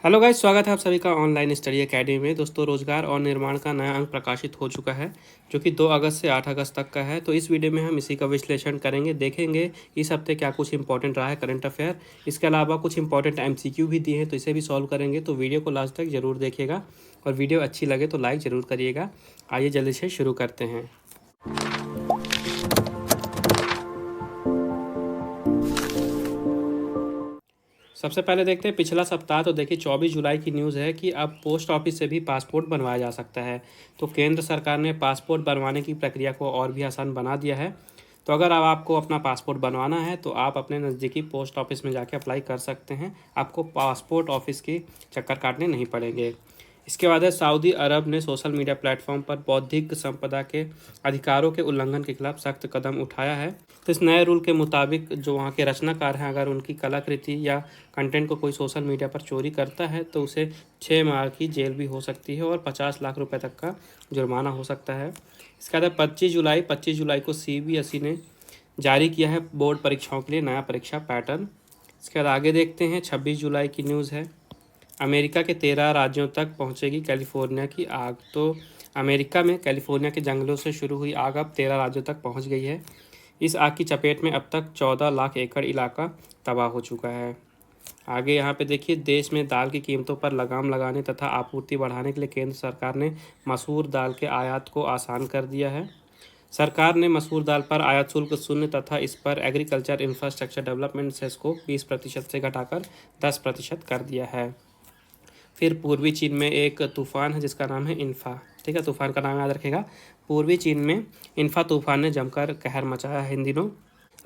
Hello guys, स्वागत है आप सभी का ऑनलाइन स्टडी एकेडमी में। दोस्तों, रोजगार और निर्माण का नया अंक प्रकाशित हो चुका है जो कि 2 अगस्त से 8 अगस्त तक का है। तो इस वीडियो में हम इसी का विश्लेषण करेंगे, देखेंगे इस हफ्ते क्या कुछ इंपॉर्टेंट रहा है करंट अफेयर। इसके अलावा कुछ इंपॉर्टेंट एमसीक्यू भी दिए हैं तो इसे भी सॉल्व करेंगे। तो वीडियो को लास्ट तक जरूर देखिएगा और वीडियो अच्छी लगे तो लाइक ज़रूर करिएगा। आइए जल्दी से शुरू करते हैं। सबसे पहले देखते हैं पिछला सप्ताह। तो देखिए 24 जुलाई की न्यूज़ है कि अब पोस्ट ऑफिस से भी पासपोर्ट बनवाया जा सकता है। तो केंद्र सरकार ने पासपोर्ट बनवाने की प्रक्रिया को और भी आसान बना दिया है। तो अगर अब आपको अपना पासपोर्ट बनवाना है तो आप अपने नज़दीकी पोस्ट ऑफिस में जाके अप्लाई कर सकते हैं। आपको पासपोर्ट ऑफिस के चक्कर काटने नहीं पड़ेंगे। इसके बाद है सऊदी अरब ने सोशल मीडिया प्लेटफॉर्म पर बौद्धिक संपदा के अधिकारों के उल्लंघन के खिलाफ सख्त कदम उठाया है। तो इस नए रूल के मुताबिक जो वहाँ के रचनाकार हैं, अगर उनकी कलाकृति या कंटेंट को कोई सोशल मीडिया पर चोरी करता है तो उसे 6 माह की जेल भी हो सकती है और 50 लाख रुपए तक का जुर्माना हो सकता है। इसके बाद 25 जुलाई को सीबीएसई ने जारी किया है बोर्ड परीक्षाओं के लिए नया परीक्षा पैटर्न। इसके बाद आगे देखते हैं 26 जुलाई की न्यूज़ है, अमेरिका के 13 राज्यों तक पहुंचेगी कैलिफोर्निया की आग। तो अमेरिका में कैलिफोर्निया के जंगलों से शुरू हुई आग अब 13 राज्यों तक पहुंच गई है। इस आग की चपेट में अब तक 14 लाख एकड़ इलाका तबाह हो चुका है। आगे यहाँ पे देखिए, देश में दाल की कीमतों पर लगाम लगाने तथा आपूर्ति बढ़ाने के लिए केंद्र सरकार ने मसूर दाल के आयात को आसान कर दिया है। सरकार ने मसूर दाल पर आयात शुल्क शून्य तथा इस पर एग्रीकल्चर इंफ्रास्ट्रक्चर डेवलपमेंट सेस को 20% से घटाकर 10% कर दिया है। फिर पूर्वी चीन में एक तूफान है जिसका नाम है इन्फा। ठीक है, तूफान का नाम याद रखेगा। पूर्वी चीन में इन्फा तूफान ने जमकर कहर मचाया है इन दिनों।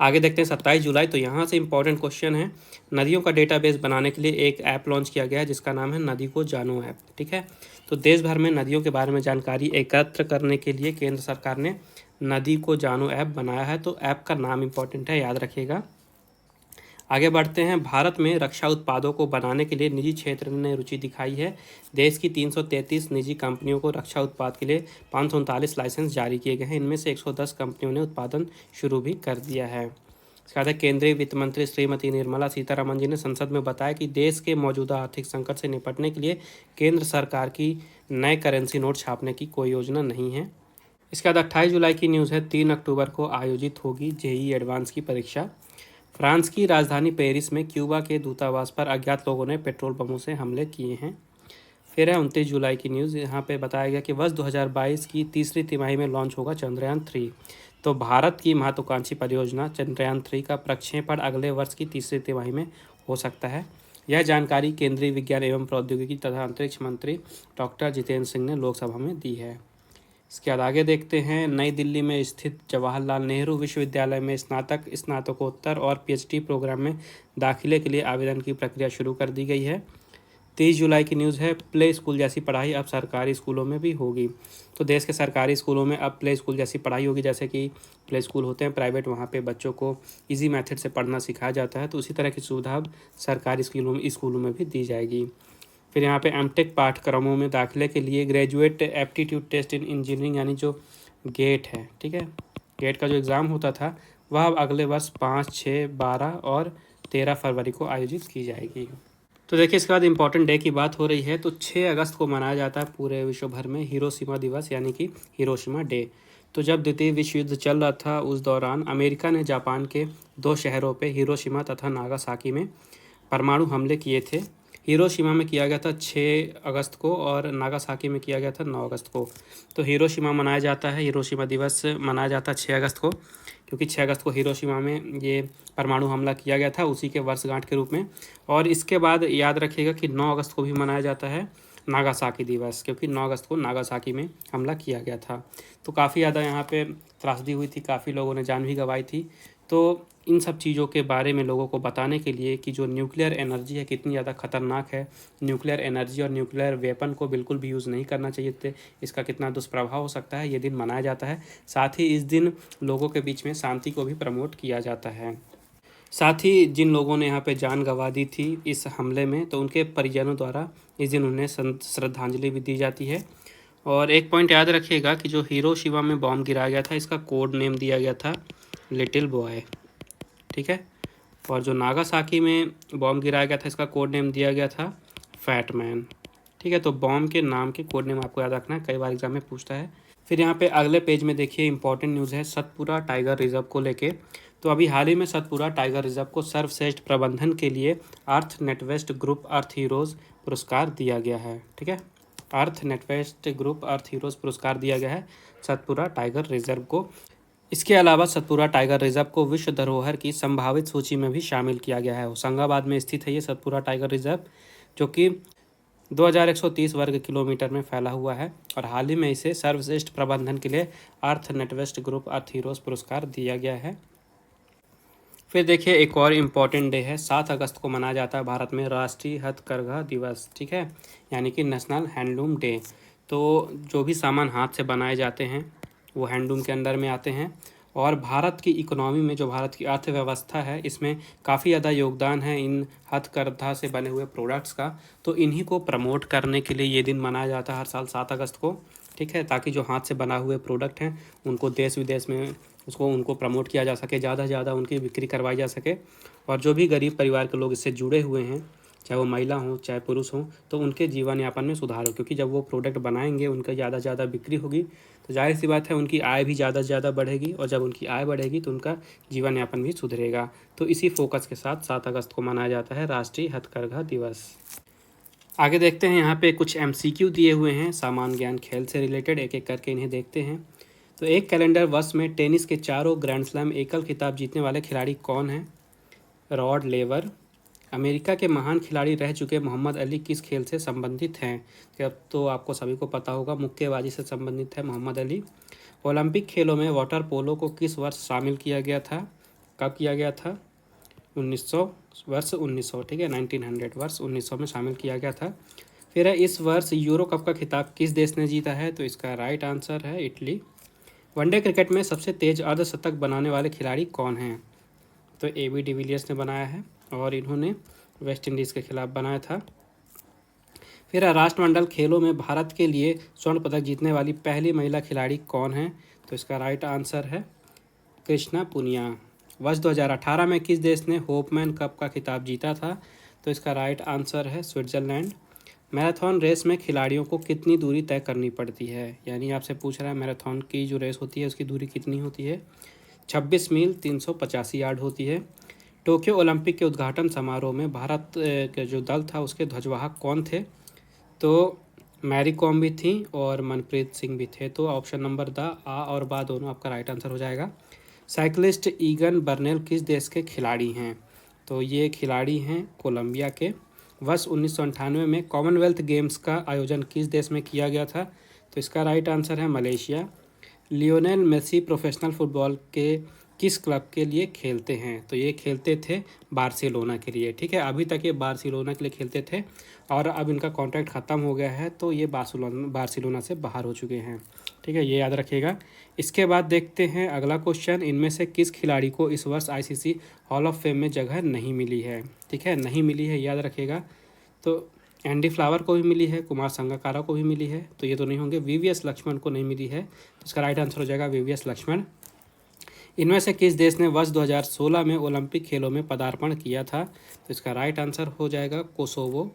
आगे देखते हैं 27 जुलाई। तो यहाँ से इंपॉर्टेंट क्वेश्चन है, नदियों का डेटाबेस बनाने के लिए एक ऐप लॉन्च किया गया है जिसका नाम है नदी को जानो ऐप। ठीक है, तो देश भर में नदियों के बारे में जानकारी एकत्र करने के लिए केंद्र सरकार ने नदी को जानो ऐप बनाया है। तो ऐप का नाम इंपॉर्टेंट है, याद रखिएगा। आगे बढ़ते हैं, भारत में रक्षा उत्पादों को बनाने के लिए निजी क्षेत्र ने रुचि दिखाई है। देश की 333 निजी कंपनियों को रक्षा उत्पाद के लिए 539 लाइसेंस जारी किए गए हैं। इनमें से 110 कंपनियों ने उत्पादन शुरू भी कर दिया है। इसके बाद केंद्रीय वित्त मंत्री श्रीमती निर्मला सीतारमण जी ने संसद में बताया कि देश के मौजूदा आर्थिक संकट से निपटने के लिए केंद्र सरकार की नए करेंसी नोट छापने की कोई योजना नहीं है। इसके बाद 28 जुलाई की न्यूज़ है, 3 अक्टूबर को आयोजित होगी जेईई एडवांस की परीक्षा। फ्रांस की राजधानी पेरिस में क्यूबा के दूतावास पर अज्ञात लोगों ने पेट्रोल बमों से हमले किए हैं। फिर है 29 जुलाई की न्यूज़, यहाँ पे बताया गया कि वर्ष 2022 की तीसरी तिमाही में लॉन्च होगा चंद्रयान-3। तो भारत की महत्वाकांक्षी परियोजना चंद्रयान-3 का प्रक्षेपण अगले वर्ष की तीसरी तिमाही में हो सकता है। यह जानकारी केंद्रीय विज्ञान एवं प्रौद्योगिकी तथा अंतरिक्ष मंत्री डॉक्टर जितेंद्र सिंह ने लोकसभा में दी है। इसके बाद आगे देखते हैं, नई दिल्ली में स्थित जवाहरलाल नेहरू विश्वविद्यालय में स्नातक, स्नातकोत्तर और पीएचडी प्रोग्राम में दाखिले के लिए आवेदन की प्रक्रिया शुरू कर दी गई है। 30 जुलाई की न्यूज़ है, प्ले स्कूल जैसी पढ़ाई अब सरकारी स्कूलों में भी होगी। तो देश के सरकारी स्कूलों में अब प्ले स्कूल जैसी पढ़ाई होगी। जैसे कि प्ले स्कूल होते हैं प्राइवेट, वहाँ पे बच्चों को इजी मेथड से पढ़ना सिखाया जाता है, तो उसी तरह की सुविधा अब सरकारी स्कूलों में भी दी जाएगी। फिर यहाँ पे एमटेक पाठ्यक्रमों में दाखिले के लिए graduate aptitude test in engineering यानी जो गेट है, ठीक है, गेट का जो एग्ज़ाम होता था वह अब अगले वर्ष 5, 6, 12 और 13 फरवरी को आयोजित की जाएगी। तो देखिए, इसके बाद इंपॉर्टेंट डे की बात हो रही है। तो 6 अगस्त को मनाया जाता है पूरे विश्व भर में हिरोशिमा दिवस यानी कि हिरोशिमा डे। तो जब द्वितीय विश्व युद्ध चल रहा था उस दौरान अमेरिका ने जापान के 2 शहरों पे हिरोशिमा तथा नागासाकी में परमाणु हमले किए थे। हिरोशिमा में किया गया था 6 अगस्त को और नागासाकी में किया गया था 9 अगस्त को। तो हिरोशिमा मनाया जाता है, हिरोशिमा दिवस मनाया जाता है 6 अगस्त को, क्योंकि 6 अगस्त को हिरोशिमा में ये परमाणु हमला किया गया था, उसी के वर्षगांठ के रूप में। और इसके बाद याद रखिएगा कि 9 अगस्त को भी मनाया जाता है नागासाकी दिवस, क्योंकि 9 अगस्त को नागासाकी में हमला किया गया था। तो काफ़ी ज़्यादा यहाँ पे त्रासदी हुई थी, काफ़ी लोगों ने जान भी गंवाई थी। तो इन सब चीज़ों के बारे में लोगों को बताने के लिए कि जो न्यूक्लियर एनर्जी है कितनी ज़्यादा ख़तरनाक है, न्यूक्लियर एनर्जी और न्यूक्लियर वेपन को बिल्कुल भी यूज़ नहीं करना चाहिए थे, इसका कितना दुष्प्रभाव हो सकता है, ये दिन मनाया जाता है। साथ ही इस दिन लोगों के बीच में शांति को भी प्रमोट किया जाता है। साथ ही जिन लोगों ने यहाँ पे जान गंवा दी थी इस हमले में, तो उनके परिजनों द्वारा इस दिन उन्हें श्रद्धांजलि भी दी जाती है। और एक पॉइंट याद रखिएगा कि जो हिरोशिमा में बॉम्ब गिराया गया था इसका कोड नेम दिया गया था लिटिल बॉय। ठीक है, और जो नागासाकी में बॉम्ब गिराया गया था इसका कोड नेम दिया गया था फैटमैन। ठीक है, तो बॉम्ब के नाम के कोड नेम आपको याद रखना है, कई बार एग्जाम में पूछता है। फिर यहाँ पे अगले पेज में देखिए इंपॉर्टेंट न्यूज़ है सतपुरा टाइगर रिजर्व को लेके। तो अभी हाल ही में सतपुरा टाइगर रिजर्व को सर्वश्रेष्ठ प्रबंधन के लिए अर्थ नेटवेस्ट ग्रुप अर्थ हीरोज़ पुरस्कार दिया गया है। ठीक है, अर्थ नेटवेस्ट ग्रुप अर्थ हीरोज़ पुरस्कार दिया गया है सतपुरा टाइगर रिजर्व को। इसके अलावा सतपुरा टाइगर रिजर्व को विश्व धरोहर की संभावित सूची में भी शामिल किया गया है। होशंगाबाद में स्थित है ये सतपुरा टाइगर रिजर्व, जो कि 2130 वर्ग किलोमीटर में फैला हुआ है, और हाल ही में इसे सर्वश्रेष्ठ प्रबंधन के लिए अर्थ नेटवेस्ट ग्रुप अर्थ हीरोज़ पुरस्कार दिया गया है। फिर देखिए एक और इम्पॉर्टेंट डे है, 7 अगस्त को मनाया जाता है भारत में राष्ट्रीय हथकरघा दिवस। ठीक है, यानी कि नेशनल हैंडलूम डे। तो जो भी सामान हाथ से बनाए जाते हैं वो हैंडलूम के अंदर में आते हैं, और भारत की इकोनॉमी में, जो भारत की अर्थव्यवस्था है, इसमें काफ़ी ज़्यादा योगदान है इन हथकरघा से बने हुए प्रोडक्ट्स का। तो इन्हीं को प्रमोट करने के लिए ये दिन मनाया जाता है हर साल 7 अगस्त को। ठीक है, ताकि जो हाथ से बना हुए प्रोडक्ट हैं उनको देश विदेश में उनको प्रमोट किया जा सके, ज़्यादा से ज़्यादा उनकी बिक्री करवाई जा सके, और जो भी गरीब परिवार के लोग इससे जुड़े हुए हैं, चाहे वो महिला हों चाहे पुरुष हों, तो उनके जीवन यापन में सुधार हो। क्योंकि जब वो प्रोडक्ट बनाएंगे उनका ज़्यादा से ज़्यादा बिक्री होगी, तो जाहिर सी बात है उनकी आय भी ज़्यादा से ज़्यादा बढ़ेगी, और जब उनकी आय बढ़ेगी तो उनका जीवन यापन भी सुधरेगा। तो इसी फोकस के साथ 7 अगस्त को मनाया जाता है राष्ट्रीय हथकरघा दिवस। आगे देखते हैं, यहाँ पे कुछ MCQ दिए हुए हैं सामान्य ज्ञान खेल से रिलेटेड, एक एक करके इन्हें देखते हैं। तो एक कैलेंडर वर्ष में टेनिस के चारों ग्रैंड स्लैम एकल खिताब जीतने वाले खिलाड़ी कौन हैं? रॉड लेवर। अमेरिका के महान खिलाड़ी रह चुके मोहम्मद अली किस खेल से संबंधित हैं? अब तो आपको सभी को पता होगा, मुक्केबाजी से संबंधित है मोहम्मद अली। ओलंपिक खेलों में वाटर पोलो को किस वर्ष शामिल किया गया था? कब किया गया था? 1900 ठीक है, 1900 वर्ष 1900 में शामिल किया गया था। फिर है, इस वर्ष यूरो कप का खिताब किस देश ने जीता है? तो इसका राइट आंसर है इटली। वनडे क्रिकेट में सबसे तेज अर्धशतक बनाने वाले खिलाड़ी कौन हैं? तो AB डिविलियर्स ने बनाया है, और इन्होंने वेस्ट इंडीज़ के खिलाफ बनाया था। फिर राष्ट्रमंडल खेलों में भारत के लिए स्वर्ण पदक जीतने वाली पहली महिला खिलाड़ी कौन है? तो इसका राइट आंसर है कृष्णा पुनिया। वर्ष 2018 में किस देश ने होपमैन कप का खिताब जीता था? तो इसका राइट आंसर है स्विट्ज़रलैंड। मैराथन रेस में खिलाड़ियों को कितनी दूरी तय करनी पड़ती है? यानी आपसे पूछ रहा है मैराथन की जो रेस होती है उसकी दूरी कितनी होती है? 26 मील 385 यार्ड होती है। टोक्यो ओलंपिक के उद्घाटन समारोह में भारत के जो दल था उसके ध्वजवाहक कौन थे? तो मैरी कॉम भी थी और मनप्रीत सिंह भी थे। तो ऑप्शन नंबर द आ और बा दोनों आपका राइट आंसर हो जाएगा। साइकिलिस्ट ईगन बर्नेल किस देश के खिलाड़ी हैं? तो ये खिलाड़ी हैं कोलंबिया के। वर्ष 1998 में कॉमनवेल्थ गेम्स का आयोजन किस देश में किया गया था? तो इसका राइट आंसर है Malaysia. Lionel Messi professional football के किस क्लब के लिए खेलते हैं? तो ये खेलते थे बार्सिलोना के लिए। ठीक है, अभी तक ये बार्सिलोना के लिए खेलते थे, और अब इनका कॉन्ट्रैक्ट ख़त्म हो गया है, तो ये बार्सिलोना से बाहर हो चुके हैं। ठीक है, ये याद रखिएगा। इसके बाद देखते हैं अगला क्वेश्चन, इनमें से किस खिलाड़ी को इस वर्ष ICC हॉल ऑफ फेम में जगह नहीं मिली है? ठीक है, नहीं मिली है, याद रखिएगा। तो एंडी फ्लावर को भी मिली है, कुमार संगकारा को भी मिली है, तो ये तो नहीं होंगे। VVS लक्ष्मण को नहीं मिली है, तो इसका राइट आंसर हो जाएगा VVS लक्ष्मण। इनमें से किस देश ने वर्ष 2016 में ओलंपिक खेलों में पदार्पण किया था? तो इसका राइट आंसर हो जाएगा कोसोवो।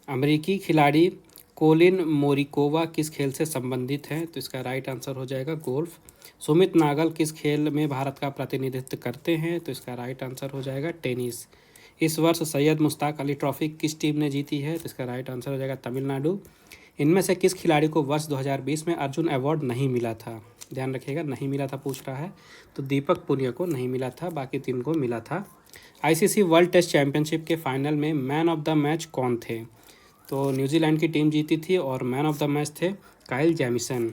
अमेरिकी खिलाड़ी कोलिन मोरिकोवा किस खेल से संबंधित हैं? तो इसका राइट आंसर हो जाएगा गोल्फ। सुमित नागल किस खेल में भारत का प्रतिनिधित्व करते हैं? तो इसका राइट आंसर हो जाएगा टेनिस। इस वर्ष सैयद मुश्ताक अली ट्रॉफी किस टीम ने जीती है? तो इसका राइट आंसर हो जाएगा तमिलनाडु। इनमें से किस खिलाड़ी को वर्ष 2020 में अर्जुन अवार्ड नहीं मिला था? ध्यान रखिएगा, नहीं मिला था पूछ रहा है, तो दीपक पुनिया को नहीं मिला था, बाकी 3 को मिला था। ICC वर्ल्ड टेस्ट चैंपियनशिप के फाइनल में मैन ऑफ द मैच कौन थे? तो न्यूजीलैंड की टीम जीती थी, और मैन ऑफ द मैच थे काइल जैमिसन।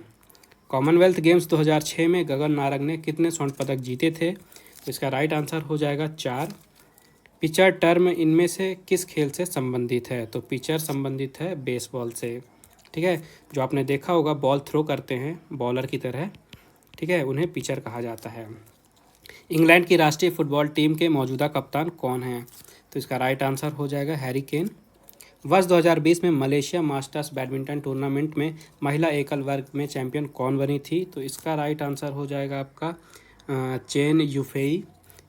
कॉमनवेल्थ गेम्स 2006 में गगन नारंग ने कितने स्वर्ण पदक जीते थे? तो इसका राइट आंसर हो जाएगा 4। पिचर टर्म इनमें से किस खेल से संबंधित है? तो पिचर संबंधित है बेसबॉल से। ठीक है, जो आपने देखा होगा बॉल थ्रो करते हैं बॉलर की तरह, ठीक है, उन्हें पिचर कहा जाता है। इंग्लैंड की राष्ट्रीय फुटबॉल टीम के मौजूदा कप्तान कौन हैं? तो इसका राइट आंसर हो जाएगा हैरी केन। वर्ष 2020 में मलेशिया मास्टर्स बैडमिंटन टूर्नामेंट में महिला एकल वर्ग में चैंपियन कौन बनी थी? तो इसका राइट आंसर हो जाएगा आपका चेन युफेई।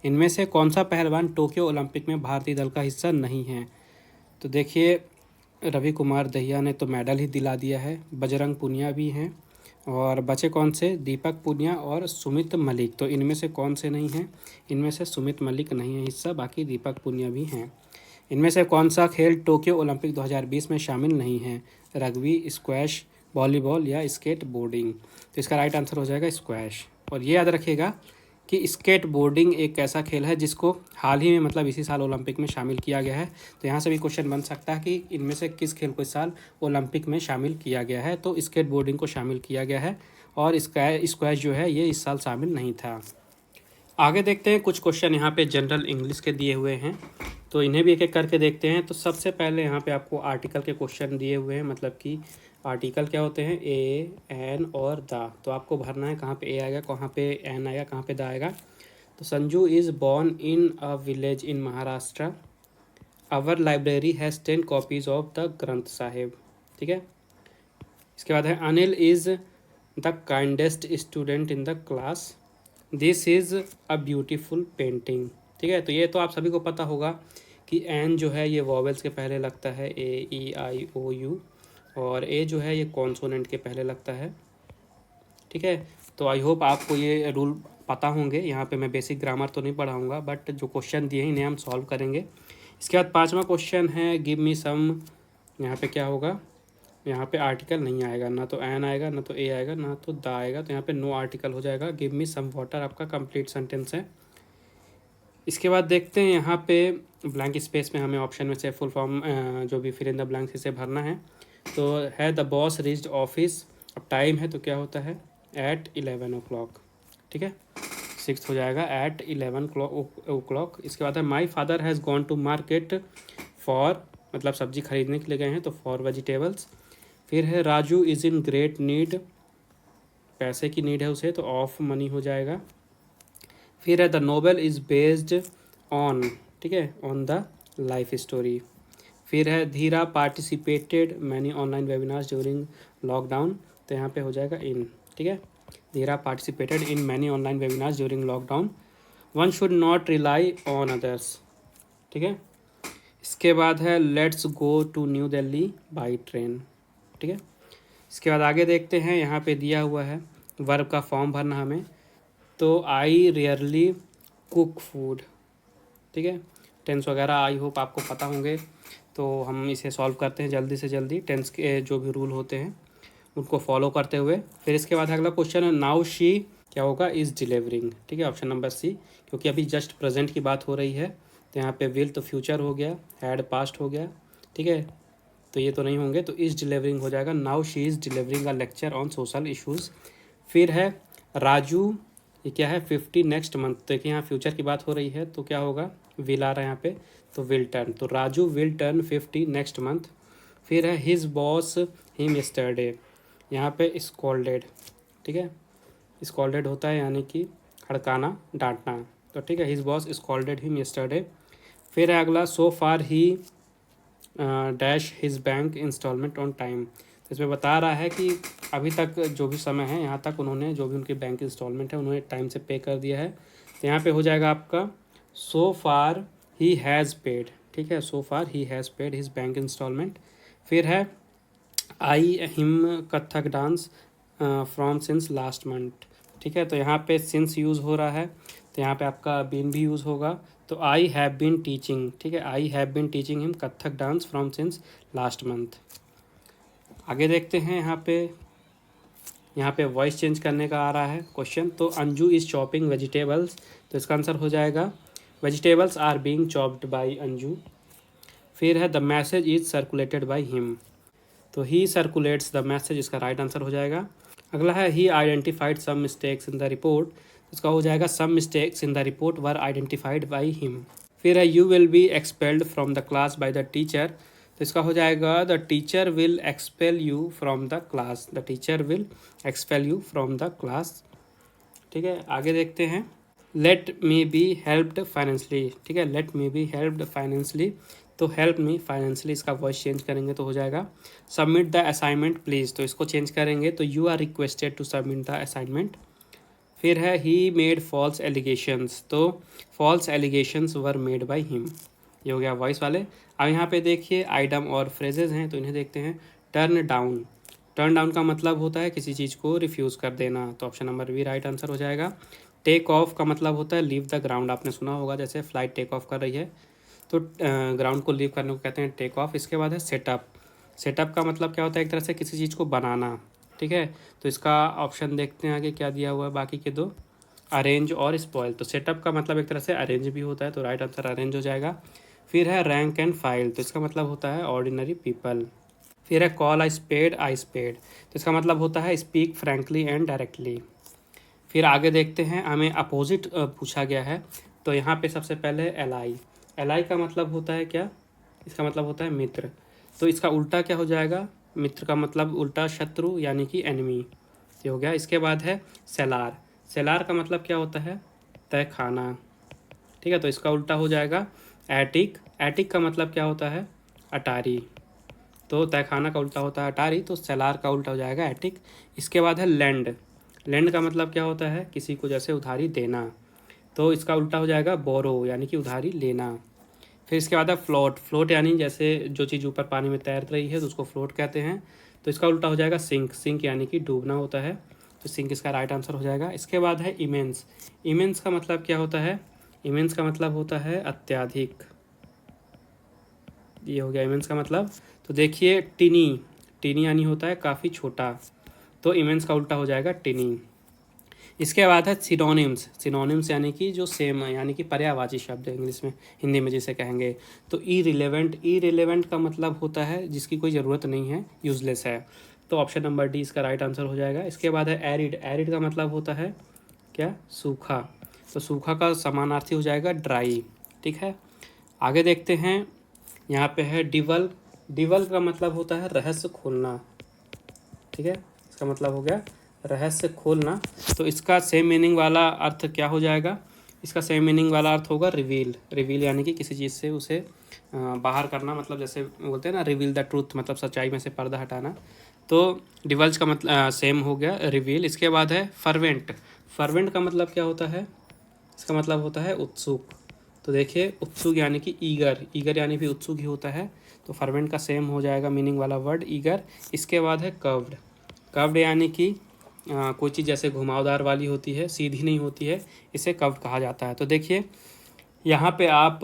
इनमें से कौन सा पहलवान टोक्यो ओलंपिक में भारतीय दल का हिस्सा नहीं है? तो देखिए रवि कुमार दहिया ने तो मेडल ही दिला दिया है। बजरंग पुनिया भी हैं। और बचे कौन से? दीपक पुनिया और सुमित मलिक। तो इनमें से कौन से नहीं हैं? इनमें से सुमित मलिक नहीं है हिस्सा, बाकी दीपक पुनिया भी हैं। इनमें से कौन सा खेल टोक्यो ओलंपिक 2020 में शामिल नहीं है? रग्बी, स्क्वैश, वॉलीबॉल या स्केट बोर्डिंग। तो इसका राइट आंसर हो जाएगा स्क्वैश। और ये याद रखिएगा कि स्केट बोर्डिंग एक ऐसा खेल है जिसको हाल ही में मतलब इसी साल ओलंपिक में शामिल किया गया है। तो यहाँ से भी क्वेश्चन बन सकता है कि इनमें से किस खेल को इस साल ओलंपिक में शामिल किया गया है। तो स्केट बोर्डिंग को शामिल किया गया है और स्क्वैश जो है ये इस साल शामिल नहीं था। आगे देखते हैं कुछ क्वेश्चन यहाँ पे जनरल इंग्लिश के दिए हुए हैं, तो इन्हें भी एक एक करके देखते हैं। तो सबसे पहले यहाँ पे आपको आर्टिकल के क्वेश्चन दिए हुए हैं, मतलब कि आर्टिकल क्या होते हैं? ए, एन और द। तो आपको भरना है कहाँ पे ए आएगा, कहाँ पे एन आएगा, कहाँ पे द आएगा। तो Sanju is born in a village in Maharashtra. Our library has 10 copies of the Granth Sahib. ठीक है। इसके बाद है Anil is the kindest student in the class. This is a beautiful painting. ठीक है। तो ये तो आप सभी को पता होगा कि एन जो है ये वॉवेल्स के पहले लगता है, ए, ई, आई, ओ, यू। और ए जो है ये कॉन्सोनेंट के पहले लगता है। ठीक है। तो आई होप आपको ये रूल पता होंगे। यहाँ पे मैं बेसिक ग्रामर तो नहीं पढ़ाऊँगा, बट जो क्वेश्चन दिए हैं इन्हें हम सॉल्व करेंगे। इसके बाद 5वां क्वेश्चन है गिव मी सम। यहाँ पे क्या होगा? यहाँ पे आर्टिकल नहीं आएगा, ना तो एन आएगा, ना तो ए आएगा, ना तो द आएगा। तो यहाँ पे नो आर्टिकल हो जाएगा। गिव मी सम वाटर आपका कंप्लीट सेंटेंस है। इसके बाद देखते हैं यहाँ पे ब्लैंक स्पेस में हमें ऑप्शन में से फुल फॉर्म जो भी फिर इन द ब्लैंक से भरना है। तो है द बॉस रीच्ड ऑफिस। अब टाइम है तो क्या होता है? Eight 11 o'clock। ठीक है। 6 हो जाएगा एट 11 o'clock। इसके बाद है my father has gone to market for, मतलब सब्जी खरीदने के लिए गए हैं, तो फॉर वेजिटेबल्स। फिर है Raju is in great need, पैसे की नीड है उसे, तो ऑफ मनी हो जाएगा। फिर है the novel is based on, ठीक है, ऑन द लाइफ स्टोरी। फिर है Dheera participated many online webinars during lockdown. तो यहाँ पे हो जाएगा इन। ठीक है। Dheera participated in many online webinars during lockdown. One should not rely on others. ठीक है। इसके बाद है let's go to New Delhi by train. ठीक है। इसके बाद आगे देखते हैं, यहाँ पे दिया हुआ है वर्ब का फॉर्म भरना हमें। तो आई रेयरली कुक फूड। ठीक है। टेंस वगैरह आई होप आपको पता होंगे, तो हम इसे सॉल्व करते हैं जल्दी से जल्दी। टेंस के जो भी रूल होते हैं उनको फॉलो करते हुए। फिर इसके बाद अगला क्वेश्चन है नाउ शी क्या होगा? Is delivering. ठीक है। ऑप्शन नंबर सी, क्योंकि अभी जस्ट प्रेजेंट की बात हो रही है, तो यहाँ पे विल तो फ्यूचर हो गया, हैड पास्ट हो गया। ठीक है। तो ये तो नहीं होंगे, तो इज़ डिलीवरिंग हो जाएगा। Now she is delivering a lecture on social issues. फिर है राजू, ये क्या है? 50 नेक्स्ट मंथ। देखिए यहाँ फ्यूचर की बात हो रही है, तो क्या होगा? विल आ रहा है यहाँ पे, तो विल टर्न। तो Raju will turn 50 next month. फिर है हिज बॉस हिम यस्टरडे, यहाँ पे स्कॉल्डेड। ठीक है। स्कॉल्डेड होता है यानी कि हड़काना, डांटना। तो ठीक है, his boss scolded him yesterday. फिर है अगला so far he dash his bank instalment on time. तो इसमें बता रहा है कि अभी तक जो भी समय है यहाँ तक उन्होंने जो भी उनकी बैंक इंस्टॉलमेंट है उन्होंने टाइम से पे कर दिया है। तो यहाँ पे हो जाएगा आपका सो फार ही हैज़ पेड। ठीक है। So far he has paid his bank instalment. फिर है I him Kathak dance from since last month. ठीक है। तो यहाँ पे सिंस यूज़ हो रहा है, तो यहाँ पे आपका बीन भी यूज़ होगा। तो आई हैव बीन टीचिंग। ठीक है। I have been teaching him Kathak dance from since last month. आगे देखते हैं, यहाँ पे वॉइस चेंज करने का आ रहा है क्वेश्चन। तो अंजू इज़ चॉपिंग वेजिटेबल्स। तो इसका आंसर हो जाएगा vegetables are being chopped by Anju. फिर है the message is circulated by him. तो ही सर्कुलेट्स द मैसेज, इसका राइट आंसर हो जाएगा। अगला है he identified some mistakes in the report. इसका हो जाएगा some mistakes in the report were identified by him. फिर है you will be expelled from the class by the teacher. तो इसका हो जाएगा the teacher will expel you from the class. The teacher will expel you from the class. ठीक है। आगे देखते हैं let me be helped financially. ठीक है। Let me be helped financially, तो हेल्प मी फाइनेंशली, इसका वॉइस चेंज करेंगे तो हो जाएगा सबमिट द असाइनमेंट प्लीज़। तो इसको चेंज करेंगे तो you are requested to submit the assignment. फिर है ही मेड फॉल्स एलिगेशंस। तो false allegations were made by him. ये हो गया वॉइस वाले। अब यहाँ पे देखिए आइटम और फ्रेजेज हैं, तो इन्हें देखते हैं। टर्न डाउन, टर्न डाउन का मतलब होता है किसी चीज़ को रिफ्यूज़ कर देना, तो option number B right answer हो जाएगा। टेक ऑफ का मतलब होता है लीव द ग्राउंड, आपने सुना होगा जैसे फ्लाइट टेक ऑफ कर रही है तो ग्राउंड को लीव करने को कहते हैं टेक ऑफ। इसके बाद है सेटअप, सेटअप का मतलब क्या होता है, एक तरह से किसी चीज़ को बनाना, ठीक है। तो इसका ऑप्शन देखते हैं आगे क्या दिया हुआ है बाकी के दो, अरेंज और स्पॉइल। तो सेटअप का मतलब एक तरह से अरेंज भी होता है, तो राइट आंसर अरेंज हो जाएगा। फिर है रैंक एंड फाइल, तो इसका मतलब होता है ऑर्डिनरी पीपल। फिर है कॉल आई स्पेड, तो इसका मतलब होता है स्पीक फ्रैंकली एंड डायरेक्टली। फिर आगे देखते हैं, हमें अपोजिट पूछा गया है, तो यहाँ पे सबसे पहले एलाई, एलाई का मतलब होता है क्या, इसका मतलब होता है मित्र, तो इसका उल्टा क्या हो जाएगा, मित्र का मतलब उल्टा शत्रु यानी कि एनिमी, ये हो गया। इसके बाद है सेलार, सेलार का मतलब क्या होता है, तय खाना, ठीक है, तो इसका उल्टा हो जाएगा एटिक, एटिक का मतलब क्या होता है, अटारी, तो तहखाना का उल्टा होता है अटारी, तो सेलार का उल्टा हो जाएगा एटिक। इसके बाद है लैंड, लैंड का मतलब क्या होता है, किसी को जैसे उधारी देना, तो इसका उल्टा हो जाएगा बोरो यानी कि उधारी लेना। फिर इसके बाद है फ्लोट, फ्लोट यानी जैसे जो चीज़ ऊपर पानी में तैर रही है तो उसको फ्लोट कहते हैं, तो इसका उल्टा हो जाएगा सिंक, सिंक यानी कि डूबना होता है, तो सिंक इसका राइट आंसर हो जाएगा। इसके बाद है इमेंस, इमेंस का मतलब क्या होता है, इमेंस का मतलब होता है अत्यधिक, ये हो गया इमेंस का मतलब। तो देखिए टिनी, टिनी यानी होता है काफ़ी छोटा, तो इमेंस का उल्टा हो जाएगा टिनी। इसके बाद है सिनोनिम्स, सिनोनिम्स यानी कि जो सेम यानी कि पर्यायवाची शब्द है इंग्लिश में, हिंदी में जिसे कहेंगे। तो इरिलेवेंट, इरिलेवेंट का मतलब होता है जिसकी कोई ज़रूरत नहीं है, यूजलेस है, तो ऑप्शन नंबर डी इसका राइट आंसर हो जाएगा। इसके बाद है एरिड, एरिड का मतलब होता है क्या, सूखा, तो सूखा का समानार्थी हो जाएगा ड्राई, ठीक है। आगे देखते हैं, यहाँ पे है डिवल, डिवल का मतलब होता है रहस्य खोलना, ठीक है, इसका मतलब हो गया रहस्य खोलना, तो इसका सेम मीनिंग वाला अर्थ क्या हो जाएगा, इसका सेम मीनिंग वाला अर्थ होगा रिवील, रिवील यानी कि किसी चीज़ से उसे बाहर करना, मतलब जैसे बोलते हैं ना रिवील द ट्रूथ, मतलब सच्चाई में से पर्दा हटाना, तो डिवल्ज का मतलब सेम हो गया रिवील। इसके बाद है फर्वेंट, फर्वेंट का मतलब क्या होता है, इसका मतलब होता है उत्सुक, तो देखिए उत्सुक यानी कि ईगर, ईगर यानी भी उत्सुक ही होता है, तो फर्वेंट का सेम हो जाएगा मीनिंग वाला वर्ड ईगर। इसके बाद है कर्व्ड, कर्व्ड यानी कि कोई चीज़ जैसे घुमावदार वाली होती है, सीधी नहीं होती है, इसे कर्व्ड कहा जाता है। तो देखिए यहाँ पे आप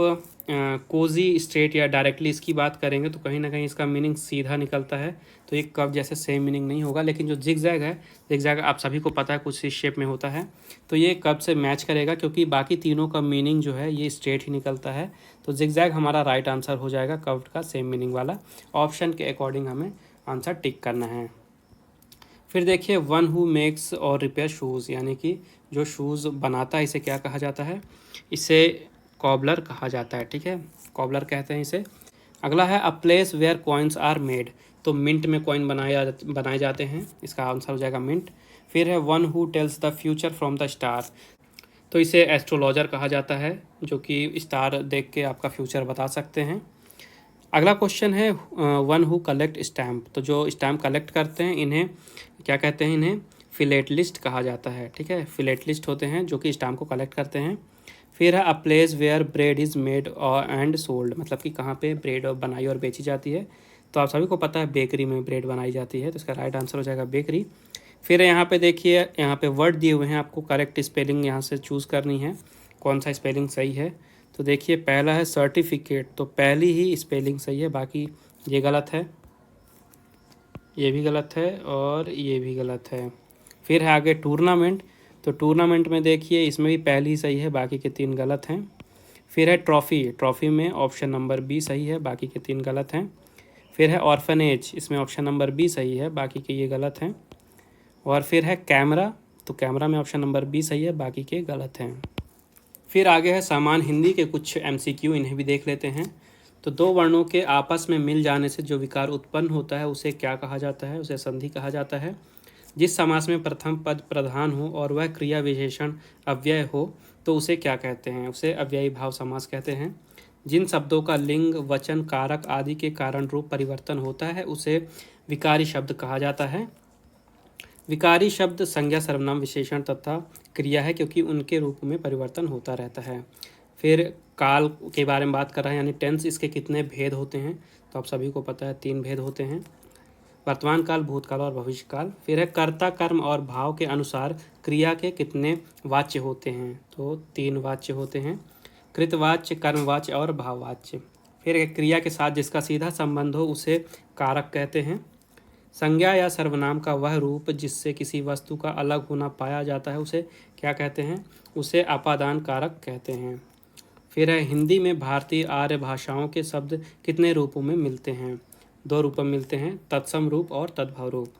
कोजी स्ट्रेट या डायरेक्टली इसकी बात करेंगे तो कहीं ना कहीं इसका मीनिंग सीधा निकलता है, तो ये कर्व जैसे सेम मीनिंग नहीं होगा, लेकिन जो जिगजैग है, जिगजैग आप सभी को पता है कुछ इस शेप में होता है, तो ये कर्व से मैच करेगा, क्योंकि बाकी तीनों का मीनिंग जो है ये स्ट्रेट ही निकलता है, तो जिगजैग हमारा राइट आंसर हो जाएगा कर्व का सेम मीनिंग वाला, ऑप्शन के अकॉर्डिंग हमें आंसर टिक करना है। फिर देखिए वन हु मेक्स और रिपेयर शूज़, यानी कि जो शूज़ बनाता है इसे क्या कहा जाता है, इसे कॉबलर कहा जाता है, ठीक है, कॉबलर कहते हैं इसे। अगला है a place where coins are made, तो मिंट में कॉइन बनाए जाते हैं, इसका आंसर हो जाएगा मिंट। फिर है one who tells the future from the star, तो इसे एस्ट्रोलॉजर कहा जाता है, जो कि स्टार देख के आपका फ्यूचर बता सकते हैं। अगला क्वेश्चन है वन हु कलेक्ट स्टैम्प, तो जो स्टैम्प कलेक्ट करते हैं इन्हें क्या कहते हैं, इन्हें फिलेटलिस्ट कहा जाता है, ठीक है, फिलेटलिस्ट होते हैं जो कि स्टैम्प को कलेक्ट करते हैं। फिर है a place where bread is made और एंड सोल्ड, मतलब कि कहाँ पे ब्रेड बनाई और बेची जाती है, तो आप सभी को पता है बेकरी में ब्रेड बनाई जाती है, तो इसका राइट आंसर हो जाएगा बेकरी। फिर यहाँ पे देखिए, यहाँ पे वर्ड दिए हुए हैं, आपको करेक्ट स्पेलिंग यहाँ से चूज़ करनी है, कौन सा स्पेलिंग सही है। तो देखिए पहला है सर्टिफिकेट, तो पहली ही स्पेलिंग सही है, बाकी ये गलत है, ये भी गलत है और ये भी गलत है। फिर है आगे टूर्नामेंट, तो टूर्नामेंट में देखिए इसमें भी पहली ही सही है, बाकी के तीन गलत हैं। फिर है ट्रॉफ़ी, ट्रॉफ़ी में ऑप्शन नंबर बी सही है, बाकी के तीन गलत हैं। फिर है ऑर्फनेज, इसमें ऑप्शन नंबर बी सही है, बाकी के ये गलत हैं। और फिर है कैमरा, तो कैमरा में ऑप्शन नंबर बी सही है, बाकी के गलत हैं। फिर आगे है सामान्य हिंदी के कुछ MCQ, इन्हें भी देख लेते हैं। तो दो वर्णों के आपस में मिल जाने से जो विकार उत्पन्न होता है उसे क्या कहा जाता है, उसे संधि कहा जाता है। जिस समास में प्रथम पद प्रधान हो और वह क्रिया विशेषण अव्यय हो तो उसे क्या कहते हैं, उसे अव्ययी भाव समास कहते हैं। जिन शब्दों का लिंग वचन कारक आदि के कारण रूप परिवर्तन होता है उसे विकारी शब्द कहा जाता है। विकारी शब्द संज्ञा सर्वनाम विशेषण तथा क्रिया है, क्योंकि उनके रूप में परिवर्तन होता रहता है। फिर काल के बारे में बात कर रहे हैं, यानी टेंस, इसके कितने भेद होते हैं? तो आप सभी को पता है 3 भेद होते हैं, वर्तमान काल, भूतकाल और भविष्य काल। फिर है कर्ता, कर्म और भाव के अनुसार क्रिया के कितने वाच्य होते हैं? तो 3 वाच्य होते हैं, कृतवाच्य, कर्मवाच्य और भाववाच्य। फिर एक क्रिया के साथ जिसका सीधा संबंध हो उसे कारक कहते हैं। संज्ञा या सर्वनाम का वह रूप जिससे किसी वस्तु का अलग होना पाया जाता है उसे क्या कहते हैं? उसे अपादान कारक कहते हैं। फिर है हिंदी में भारतीय आर्य भाषाओं के शब्द कितने रूपों में मिलते हैं? 2 रूपों में मिलते हैं, तत्सम रूप और तद्भव रूप।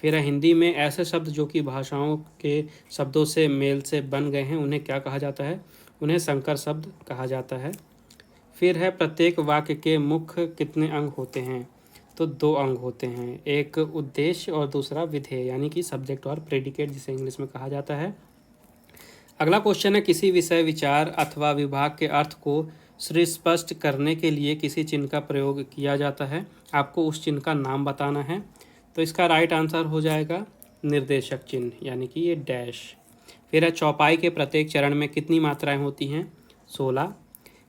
फिर है हिंदी में ऐसे शब्द जो कि भाषाओं के शब्दों से मेल से बन गए हैं उन्हें क्या कहा जाता है? उन्हें संकर शब्द कहा जाता है। फिर है प्रत्येक वाक्य के मुख्य कितने अंग होते हैं? तो 2 अंग होते हैं, एक उद्देश्य और दूसरा विधेय, यानी कि सब्जेक्ट और प्रेडिकेट जिसे इंग्लिश में कहा जाता है। अगला क्वेश्चन है, किसी विषय, विचार अथवा विभाग के अर्थ को सुस्पष्ट करने के लिए किसी चिन्ह का प्रयोग किया जाता है, आपको उस चिन्ह का नाम बताना है। तो इसका राइट आंसर हो जाएगा निर्देशक चिन्ह, यानी कि ये डैश। फिर है चौपाई के प्रत्येक चरण में कितनी मात्राएं होती हैं? 16।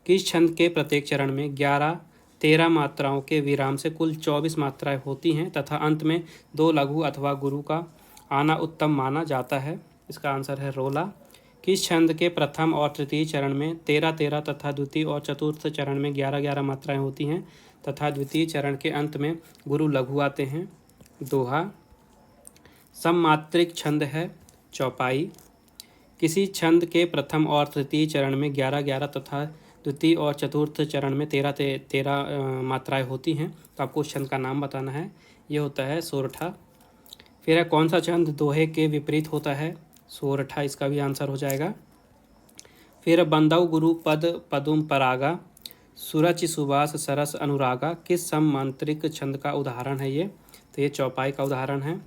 किस छंद के प्रत्येक चरण में 11-13 मात्राओं के विराम से कुल 24 मात्राएं होती हैं तथा अंत में 2 लघु अथवा गुरु का आना उत्तम माना जाता है? इसका आंसर है रोला। किस छंद के प्रथम और तृतीय चरण में 13-13 तथा द्वितीय और चतुर्थ चरण में 11-11 मात्राएं होती हैं तथा द्वितीय चरण के अंत में गुरु लघु आते हैं? दोहा। सममात्रिक छंद है चौपाई। किसी छंद के प्रथम और तृतीय चरण में 11-11 तथा द्वितीय और चतुर्थ चरण में 13-13 मात्राएं होती हैं, तो आपको उस छंद का नाम बताना है। ये होता है सोरठा। फिर है कौन सा छंद दोहे के विपरीत होता है? सोरठा, इसका भी आंसर हो जाएगा। फिर बंदौ गुरु पद पदुम परागा, सुरचि सुबास सरस अनुरागा, किस सममांत्रिक छंद का उदाहरण है ये? तो ये चौपाई का उदाहरण है।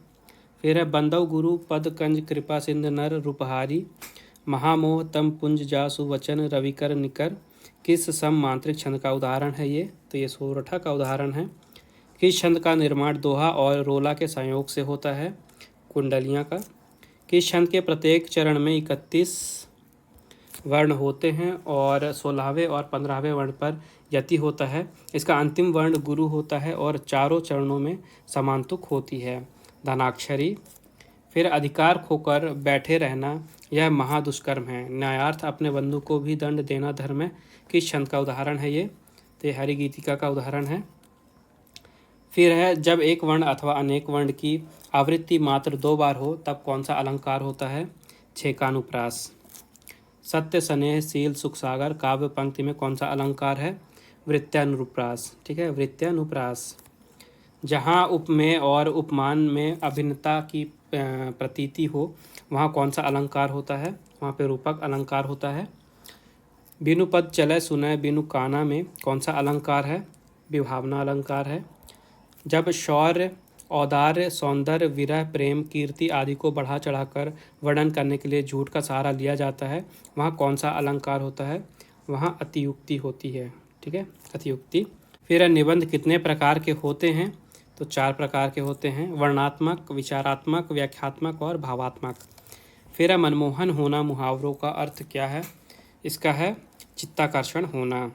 फिर है बंदौ गुरु पद कंज कृपा सिंध नर रूपहारी, महामोह तम पुंज जासु वचन रविकर निकर, किस सममांत्रिक छंद का उदाहरण है ये? तो ये सोरठा का उदाहरण है। किस छंद का निर्माण दोहा और रोला के संयोग से होता है? कुंडलियाँ का। किस छंद के प्रत्येक चरण में 31 वर्ण होते हैं और 16वें और 15वें वर्ण पर यति होता है? इसका अंतिम वर्ण गुरु होता है और चारों चरणों में समांतुक होती है, धनाक्षरी। फिर अधिकार खोकर बैठे रहना यह महादुष्कर्म है, न्यायार्थ अपने बंधु को भी दंड देना धर्म है, किस छंद का उदाहरण है ये? तो ये हरिगीतिका का उदाहरण है। फिर है जब एक वर्ण अथवा अनेक वर्ण की आवृत्ति मात्र 2 बार हो तब कौन सा अलंकार होता है? छेकानुप्रास। सत्य, स्नेह, शील, सुख सागर काव्य पंक्ति में कौन सा अलंकार है? वृत्यानुप्रास। ठीक है, वृत्यानुप्रास। जहाँ उपमेय और उपमान में अभिन्नता की प्रतीति हो वहाँ कौन सा अलंकार होता है? वहाँ पे रूपक अलंकार होता है। बिनु पद चले सुनय बिनु काना में कौन सा अलंकार है? विभावना अलंकार है। जब शौर्य, औदार्य, सौंदर्य, विरह, प्रेम, कीर्ति आदि को बढ़ा चढ़ाकर वर्णन करने के लिए झूठ का सहारा लिया जाता है वहाँ कौन सा अलंकार होता है? वहाँ अतियुक्ति होती है। ठीक है, अतियुक्ति। फिर निबंध कितने प्रकार के होते हैं? तो 4 प्रकार के होते हैं, वर्णात्मक, विचारात्मक, व्याख्यात्मक और भावात्मक। फिर मनमोहन होना मुहावरों का अर्थ क्या है? इसका है चित्ताकर्षण होना।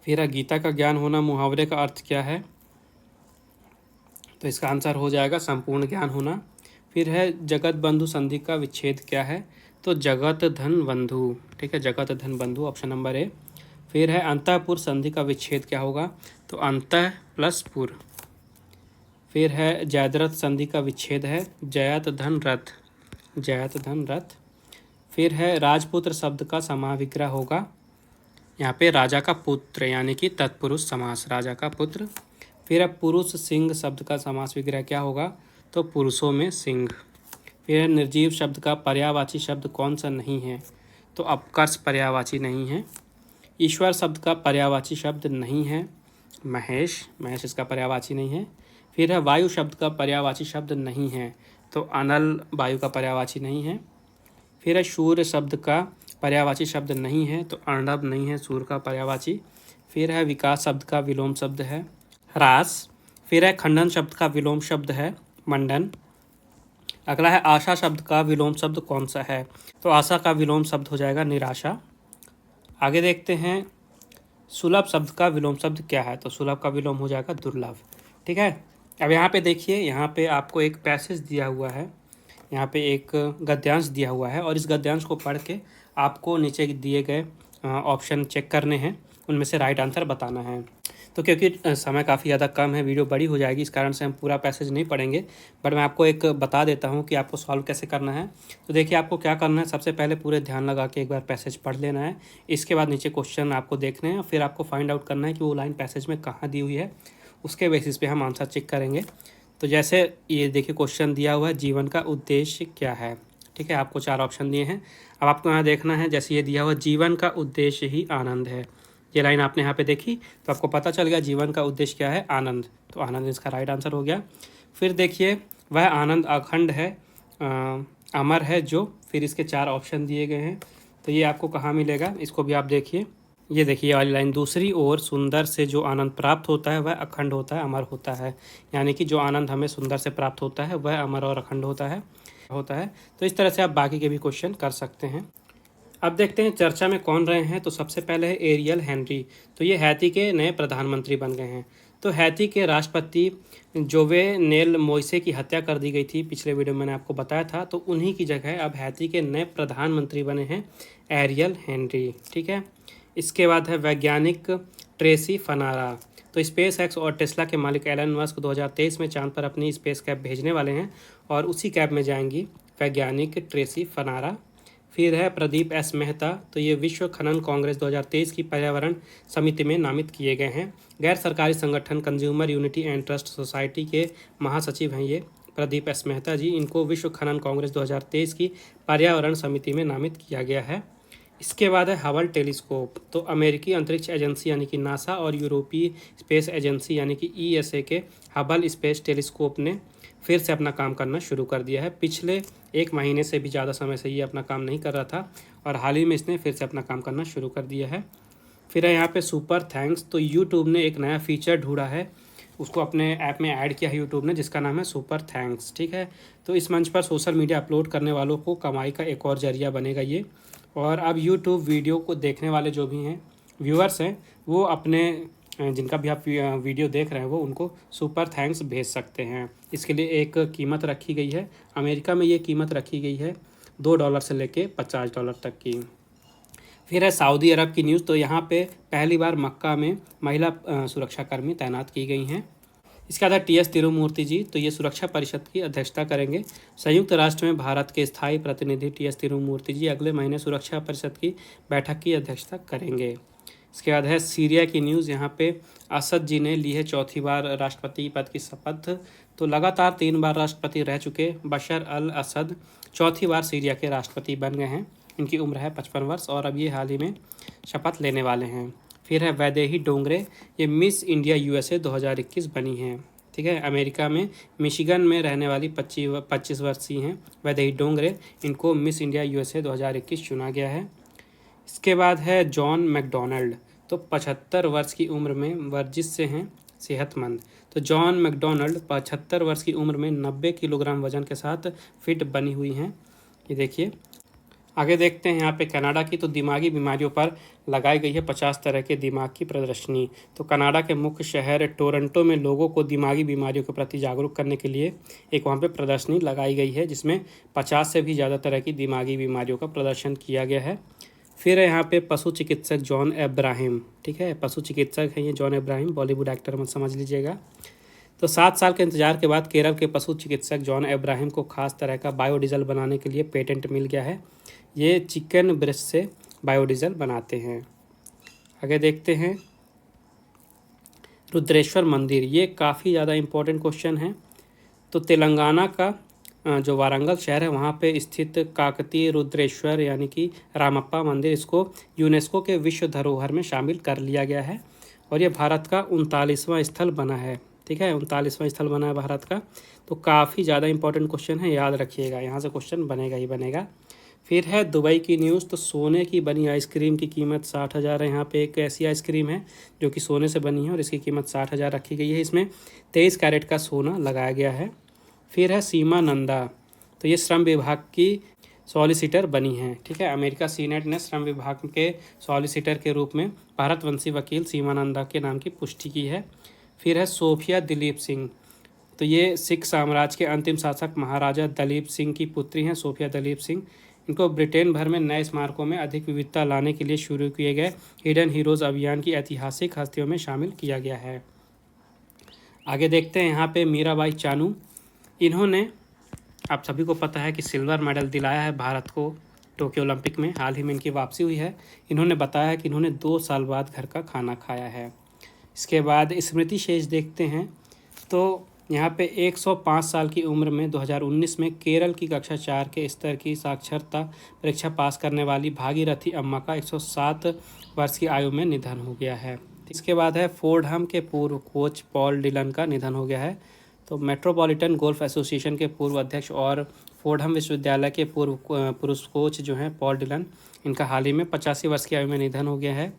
फिर गीता का ज्ञान होना मुहावरे का अर्थ क्या है? तो इसका आंसर हो जाएगा संपूर्ण ज्ञान होना। फिर है जगत बंधु संधि का विच्छेद क्या है? तो जगत धन बंधु। ठीक है, जगत धन बंधु, ऑप्शन नंबर ए। फिर है अंतःपुर संधि का विच्छेद क्या होगा? तो अंतः प्लस पुर। फिर है जयद्रथ संधि का विच्छेद है जयत धन रथ, जयत धन रथ। फिर है राजपुत्र शब्द का समाविग्रह होगा यहाँ पे राजा का पुत्र, यानी कि तत्पुरुष समास, राजा का पुत्र। फिर है पुरुष सिंह शब्द का समास विग्रह क्या होगा? तो पुरुषों में सिंह। फिर है निर्जीव शब्द का पर्यायवाची शब्द कौन सा नहीं है? तो अपकर्ष पर्यायवाची नहीं है। ईश्वर शब्द का पर्यायवाची शब्द नहीं है महेश, महेश इसका पर्यायवाची नहीं है। फिर है वायु शब्द का पर्यायवाची शब्द नहीं है, तो अनल वायु का पर्यायवाची नहीं है। फिर है सूर्य शब्द का पर्यायवाची शब्द नहीं है, तो अर्णव नहीं है सूर्य का पर्यायवाची। फिर है विकास शब्द का विलोम शब्द है ह्रास। फिर है खंडन शब्द का विलोम शब्द है मंडन। अगला है आशा शब्द का विलोम शब्द कौन सा है? तो आशा का विलोम शब्द हो जाएगा निराशा। आगे देखते हैं सुलभ शब्द का विलोम शब्द क्या है। तो सुलभ का विलोम हो जाएगा दुर्लभ। ठीक है, अब यहाँ पे देखिए, यहाँ पे आपको एक पैसेज दिया हुआ है, यहाँ पे एक गद्यांश दिया हुआ है और इस गद्यांश को पढ़ के आपको नीचे दिए गए ऑप्शन चेक करने हैं, उनमें से राइट आंसर बताना है। तो क्योंकि समय काफ़ी ज़्यादा कम है, वीडियो बड़ी हो जाएगी, इस कारण से हम पूरा पैसेज नहीं पढ़ेंगे, बट मैं आपको एक बता देता हूँ कि आपको सॉल्व कैसे करना है। तो देखिए, आपको क्या करना है, सबसे पहले पूरे ध्यान लगा के एक बार पैसेज पढ़ लेना है। इसके बाद नीचे क्वेश्चन आपको देखने हैं, फिर आपको फाइंड आउट करना है कि वो लाइन पैसेज में कहाँ दी हुई है, उसके बेसिस पे हम आंसर चेक करेंगे। तो जैसे ये देखिए क्वेश्चन दिया हुआ है, जीवन का उद्देश्य क्या है। ठीक है, आपको 4 ऑप्शन दिए हैं। अब आपको यहाँ देखना है, जैसे ये दिया हुआ जीवन का उद्देश्य ही आनंद है, ये लाइन आपने यहाँ पे देखी तो आपको पता चल गया जीवन का उद्देश्य क्या है, आनंद। तो आनंद इसका राइट आंसर हो गया। फिर देखिए, वह आनंद अखंड है, अमर है जो, फिर इसके 4 ऑप्शन दिए गए हैं। तो ये आपको कहाँ मिलेगा, इसको भी आप देखिए। ये देखिए वाली लाइन, दूसरी ओर सुंदर से जो आनंद प्राप्त होता है वह अखंड होता है, अमर होता है। यानी कि जो आनंद हमें सुंदर से प्राप्त होता है वह अमर और अखंड होता है। तो इस तरह से आप बाकी के भी क्वेश्चन कर सकते हैं। अब देखते हैं चर्चा में कौन रहे हैं। तो सबसे पहले है एरियल हेनरी, तो ये हैती के नए प्रधानमंत्री बन गए हैं। तो हैती के राष्ट्रपति जोवेनेल मोइसे की हत्या कर दी गई थी, पिछले वीडियो में मैंने आपको बताया था। तो उन्हीं की जगह अब हैती के नए प्रधानमंत्री बने हैं एरियल हेनरी। ठीक है, इसके बाद है वैज्ञानिक ट्रेसी फनारा। तो स्पेस एक्स और टेस्ला के मालिक एलन मस्क 2023 में चांद पर अपनी स्पेस कैब भेजने वाले हैं और उसी कैब में जाएंगी वैज्ञानिक ट्रेसी फनारा। फिर है प्रदीप एस मेहता, तो ये विश्व खनन कांग्रेस 2023 की पर्यावरण समिति में नामित किए गए हैं। गैर सरकारी संगठन consumer unity and trust society के महासचिव हैं ये प्रदीप एस मेहता जी। इनको विश्व खनन कांग्रेस 2023 की पर्यावरण समिति में नामित किया गया है। इसके बाद है हबल टेलीस्कोप, तो अमेरिकी अंतरिक्ष एजेंसी यानी कि नासा और यूरोपीय स्पेस एजेंसी यानी कि ईएसए के हबल स्पेस टेलीस्कोप ने फिर से अपना काम करना शुरू कर दिया है। पिछले 1 महीने से भी ज़्यादा समय से ये अपना काम नहीं कर रहा था और हाल ही में इसने फिर से अपना काम करना शुरू कर दिया है। फिर है यहाँ पे सुपर थैंक्स, तो यूट्यूब ने एक नया फीचर ढूंढा है, उसको अपने ऐप में ऐड किया है यूट्यूब ने, जिसका नाम है सुपर थैंक्स। ठीक है, तो इस मंच पर सोशल मीडिया अपलोड करने वालों को कमाई का एक और जरिया बनेगा ये। और अब यूट्यूब वीडियो को देखने वाले जो भी हैं व्यूअर्स हैं, वो अपने जिनका भी आप वीडियो देख रहे हैं वो उनको सुपर थैंक्स भेज सकते हैं। इसके लिए एक कीमत रखी गई है, अमेरिका में ये कीमत रखी गई है $2 से लेके $50 तक की। फिर है सऊदी अरब की न्यूज़, तो यहाँ पे पहली बार मक्का में महिला सुरक्षाकर्मी तैनात की गई हैं। इसके बाद टीएस तिरुमूर्ति जी, तो ये सुरक्षा परिषद की अध्यक्षता करेंगे। संयुक्त राष्ट्र में भारत के स्थायी प्रतिनिधि टीएस तिरुमूर्ति जी अगले महीने सुरक्षा परिषद की बैठक की अध्यक्षता करेंगे। इसके बाद है सीरिया की न्यूज़, यहाँ पे असद जी ने ली है 4थी बार राष्ट्रपति पद की शपथ। तो लगातार 3 बार राष्ट्रपति रह चुके बशर अल असद 4थी बार सीरिया के राष्ट्रपति बन गए हैं। इनकी उम्र है 55 वर्ष और अब ये हाल ही में शपथ लेने वाले हैं। फिर है वैदेही डोंगरे, ये मिस इंडिया यूएसए 2021 बनी हैं। ठीक है, अमेरिका में मिशिगन में रहने वाली 25 वर्षीय हैं वैदेही डोंगरे, इनको मिस इंडिया यूएसए 2021 चुना गया है। इसके बाद है जॉन मैकडोनाल्ड, तो 75 वर्ष की उम्र में वर्जिश से हैं, सेहतमंद। तो जॉन मैकडोनाल्ड 75 वर्ष की उम्र में 90 किलोग्राम वजन के साथ फिट बनी हुई हैं। ये देखिए, आगे देखते हैं यहाँ पे कनाडा की, तो दिमागी बीमारियों पर लगाई गई है 50 तरह के दिमाग की प्रदर्शनी। तो कनाडा के मुख्य शहर टोरंटो में लोगों को दिमागी बीमारियों के प्रति जागरूक करने के लिए एक वहाँ पे प्रदर्शनी लगाई गई है, जिसमें 50 से भी ज़्यादा तरह की दिमागी बीमारियों का प्रदर्शन किया गया है। फिर है यहाँ पे पशु चिकित्सक जॉन अब्राहम। ठीक है, पशु चिकित्सक हैं ये जॉन अब्राहम, बॉलीवुड एक्टर मत समझ लीजिएगा। तो 7 साल के इंतजार के बाद केरल के पशु चिकित्सक जॉन अब्राहम को खास तरह का बायोडीजल बनाने के लिए पेटेंट मिल गया है। ये चिकन ब्रेस्ट से बायोडीजल बनाते हैं। आगे देखते हैं रुद्रेश्वर मंदिर, ये काफ़ी ज़्यादा इम्पोर्टेंट क्वेश्चन है। तो तेलंगाना का जो वारंगल शहर है वहाँ पे स्थित काकतीय रुद्रेश्वर यानी कि रामप्पा मंदिर, इसको यूनेस्को के विश्व धरोहर में शामिल कर लिया गया है और ये भारत का 39वां स्थल बना है। ठीक है, 39वां स्थल बना है भारत का। तो काफ़ी ज़्यादा इंपॉर्टेंट क्वेश्चन है, याद रखिएगा, यहाँ से क्वेश्चन बनेगा ही बनेगा। फिर है दुबई की न्यूज़, तो सोने की बनी आइसक्रीम की कीमत 60,000 है। यहाँ पे एक ऐसी आइसक्रीम है जो कि सोने से बनी है और इसकी कीमत 60,000 रखी गई है। इसमें 23 कैरेट का सोना लगाया गया है। फिर है सीमा नंदा, तो ये श्रम विभाग की सॉलिसिटर बनी हैं। ठीक है, अमेरिका सीनेट ने श्रम विभाग के सॉलिसिटर के रूप में भारतवंशी वकील सीमानंदा के नाम की पुष्टि की है। फिर है सोफिया दिलीप सिंह, तो ये सिख साम्राज्य के अंतिम शासक महाराजा दलीप सिंह की पुत्री हैं, सोफिया दलीप सिंह। इनको ब्रिटेन भर में नए स्मारकों में अधिक विविधता लाने के लिए शुरू किए गए हिडन हीरोज अभियान की ऐतिहासिक हस्तियों में शामिल किया गया है। आगे देखते हैं यहाँ पे मीराबाई चानू, इन्होंने, आप सभी को पता है कि सिल्वर मेडल दिलाया है भारत को टोक्यो ओलंपिक में। हाल ही में इनकी वापसी हुई है। इन्होंने बताया है कि इन्होंने 2 साल बाद घर का खाना खाया है। इसके बाद स्मृति शेष देखते हैं, तो यहाँ पे 105 साल की उम्र में 2019 में केरल की कक्षा 4 के स्तर की साक्षरता परीक्षा पास करने वाली भागीरथी अम्मा का 107 वर्ष की आयु में निधन हो गया है। इसके बाद है फोर्डहम के पूर्व कोच पॉल डिलन का निधन हो गया है। तो मेट्रोपॉलिटन गोल्फ एसोसिएशन के पूर्व अध्यक्ष और फोर्डहम विश्वविद्यालय के पूर्व पुरुष कोच जो हैं पॉल डिलन, इनका हाल ही में 85 वर्ष की आयु में निधन हो गया है।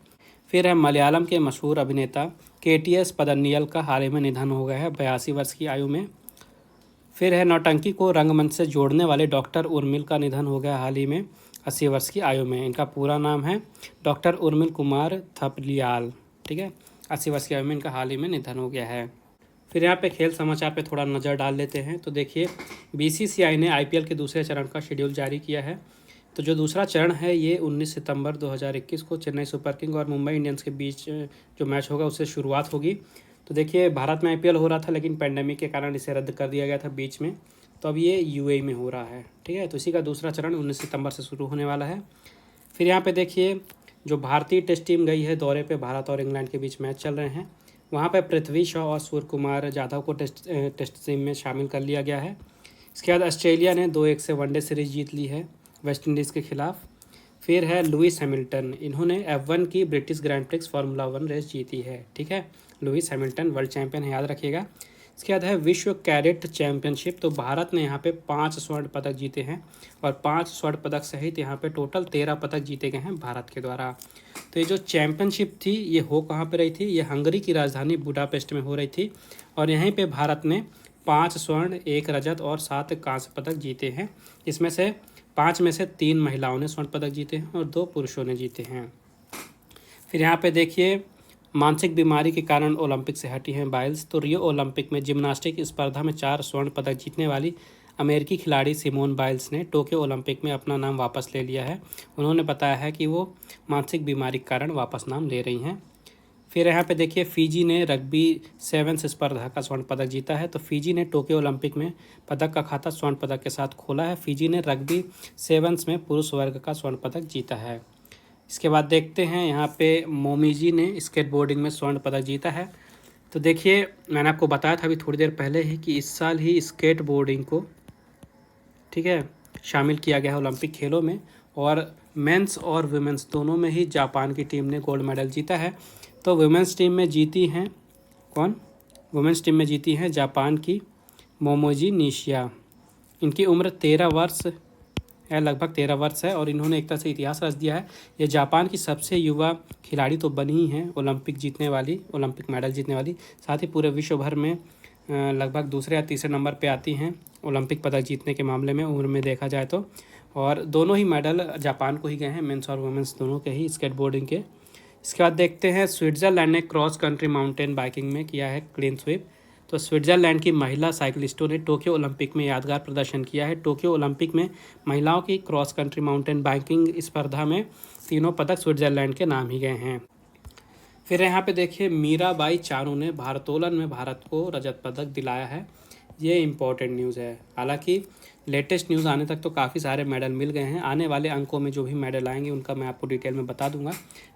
फिर है मलयालम के मशहूर अभिनेता केटीएस पदनियल का हाल ही में निधन हो गया है 82 वर्ष की आयु में। फिर है नौटंकी को रंगमंच से जोड़ने वाले डॉक्टर उर्मिल का निधन हो गया हाल ही में 80 वर्ष की आयु में। इनका पूरा नाम है डॉक्टर उर्मिल कुमार थपलियाल। ठीक है, 80 वर्ष की आयु में इनका हाल ही में निधन हो गया है। फिर यहाँ पे खेल समाचार पे थोड़ा नज़र डाल लेते हैं। तो देखिए, बीसीसीआई ने आईपीएल के दूसरे चरण का शेड्यूल जारी किया है। तो जो दूसरा चरण है ये 19 सितंबर 2021 को चेन्नई सुपर किंग और मुंबई इंडियंस के बीच जो मैच होगा उससे शुरुआत होगी। तो देखिए, भारत में आईपीएल हो रहा था लेकिन पेंडेमिक के कारण इसे रद्द कर दिया गया था बीच में, तो अब ये यूएई में हो रहा है। ठीक है, तो इसी का दूसरा चरण 19 सितंबर से शुरू होने वाला है। फिर यहाँ पे देखिए, जो भारतीय टेस्ट टीम गई है दौरे पे, भारत और इंग्लैंड के बीच मैच चल रहे हैं, वहाँ पे पृथ्वी शॉ और सूर्य कुमार यादव को टेस्ट टीम में शामिल कर लिया गया है। इसके बाद ऑस्ट्रेलिया ने 2-1 से वनडे सीरीज जीत ली है वेस्ट इंडीज़ के खिलाफ। फिर है लुइस हैमिल्टन, इन्होंने F1 की British grand prix formula 1 race जीती है। ठीक है, लुइस हैमिल्टन वर्ल्ड चैंपियन है, याद रखिएगा। इसके बाद है विश्व कैडेट चैंपियनशिप, तो भारत ने यहाँ पे 5 स्वर्ण पदक जीते हैं और 5 स्वर्ण पदक सहित यहाँ पे टोटल 13 पदक जीते गए हैं भारत के द्वारा। तो ये जो चैंपियनशिप थी ये हो कहाँ पे रही थी, ये हंगरी की राजधानी बुडापेस्ट में हो रही थी और यहीं पे भारत ने 5 स्वर्ण, 1 रजत और 7 कांस्य पदक जीते हैं। इसमें से 5 में से 3 महिलाओं ने स्वर्ण पदक जीते हैं और 2 पुरुषों ने जीते हैं। फिर यहाँ पे देखिए, मानसिक बीमारी के कारण ओलंपिक से हटी हैं बाइल्स। तो रियो ओलंपिक में जिम्नास्टिक स्पर्धा में 4 स्वर्ण पदक जीतने वाली अमेरिकी खिलाड़ी सिमोन बाइल्स ने टोक्यो ओलंपिक में अपना नाम वापस ले लिया है। उन्होंने बताया है कि वो मानसिक बीमारी के कारण वापस नाम ले रही हैं। फिर यहाँ पे देखिए, फ़िजी ने रग्बी सेवन्स स्पर्धा का स्वर्ण पदक जीता है। तो फ़िजी ने टोक्यो ओलंपिक में पदक का खाता स्वर्ण पदक के साथ खोला है। फ़िजी ने रग्बी सेवन्स में पुरुष वर्ग का स्वर्ण पदक जीता है। इसके बाद देखते हैं, यहाँ पे मोमीजी ने स्केटबोर्डिंग में स्वर्ण पदक जीता है। तो देखिए, मैंने आपको बताया था अभी थोड़ी देर पहले ही कि इस साल ही स्केटबोर्डिंग को, ठीक है, शामिल किया गया है ओलंपिक खेलों में और मेंस और वुमेंस दोनों में ही जापान की टीम ने गोल्ड मेडल जीता है। तो वुमेंस टीम में जीती हैं कौन? वुमेंस टीम में जीती हैं जापान की मोमोजी निशिया। इनकी उम्र 13 वर्ष है, लगभग 13 वर्ष है और इन्होंने एक तरह से इतिहास रच दिया है। ये जापान की सबसे युवा खिलाड़ी तो बनी ही हैं ओलंपिक जीतने वाली, ओलंपिक मेडल जीतने वाली, साथ ही पूरे विश्व भर में लगभग दूसरे या तीसरे नंबर पे आती हैं ओलंपिक पदक जीतने के मामले में, उम्र में देखा जाए तो। और दोनों ही मेडल जापान को ही गए हैं, मेंस और वुमेंस दोनों के ही स्केटबोर्डिंग के। इसके बाद देखते हैं, स्विट्ज़रलैंड ने क्रॉस कंट्री माउंटेन बाइकिंग में किया है क्लीन स्वीप। तो स्विट्ज़रलैंड की महिला साइकिलिस्टों ने टोक्यो ओलंपिक में यादगार प्रदर्शन किया है। टोक्यो ओलंपिक में महिलाओं की क्रॉस कंट्री माउंटेन बाइकिंग स्पर्धा में 3 पदक स्विट्ज़रलैंड के नाम ही गए हैं। फिर यहाँ पे देखिए, मीराबाई चानू ने भारोत्तोलन में भारत को रजत पदक दिलाया है। ये इम्पॉर्टेंट न्यूज़ है। हालांकि लेटेस्ट न्यूज़ आने तक तो काफ़ी सारे मेडल मिल गए हैं, आने वाले अंकों में जो भी मेडल आएंगे उनका मैं आपको डिटेल में बता दूंगा।